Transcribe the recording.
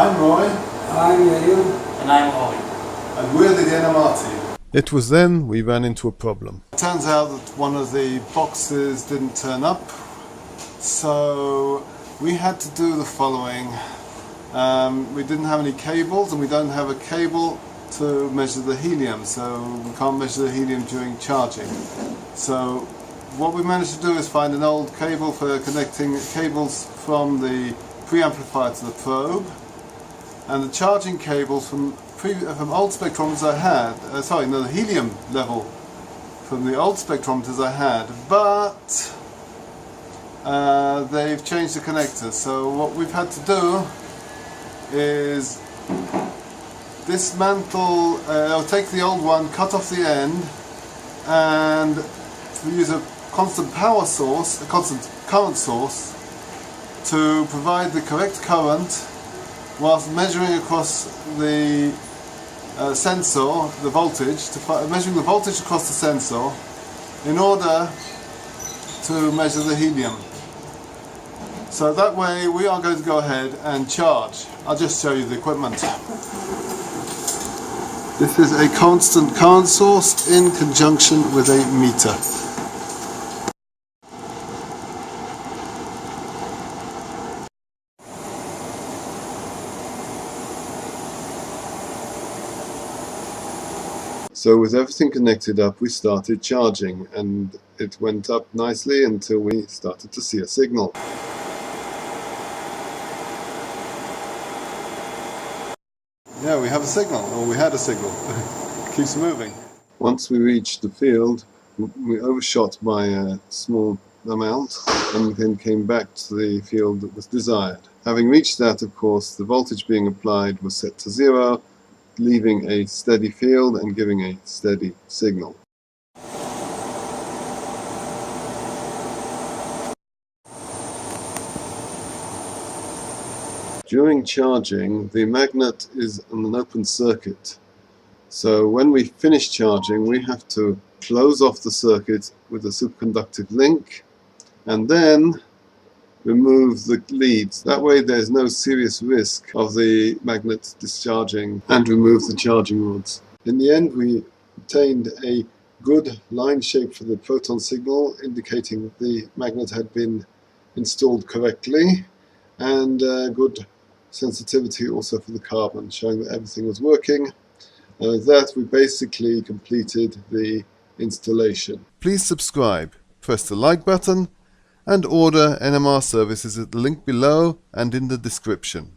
I'm Roy. I'm William. And I'm Owen. And we're the NMR team. It was then we ran into a problem. It turns out that one of the boxes didn't turn up, so we had to do the following. We didn't have any cables, and we don't have a cable to measure the helium, so we can't measure the helium during charging. So what we managed to do is find an old cable for connecting cables from the preamplifier to the probe, and the charging cables from old spectrometers I had, the helium level from the old spectrometers I had, but they've changed the connectors. So what we've had to do is dismantle, I'll take the old one, cut off the end, and use a constant power source, a constant current source, to provide the correct current whilst measuring across the sensor, the voltage, measuring the voltage across the sensor in order to measure the helium. So that way we are going to go ahead and charge. I'll just show you the equipment. This is a constant current source in conjunction with a meter. So with everything connected up, we started charging, and it went up nicely until we started to see a signal. Yeah, we have a signal, or we had a signal. Keeps moving. Once we reached the field, we overshot by a small amount and then came back to the field that was desired. Having reached that, of course, the voltage being applied was set to 0, leaving a steady field and giving a steady signal. During charging, the magnet is on an open circuit. So when we finish charging, we have to close off the circuit with a superconductive link and then remove the leads. That way there's no serious risk of the magnet discharging, and remove the charging rods. In the end, we obtained a good line shape for the proton signal, indicating that the magnet had been installed correctly, and good sensitivity also for the carbon, showing that everything was working. And with that, we basically completed the installation. Please subscribe, press the like button, and order NMR services at the link below and in the description.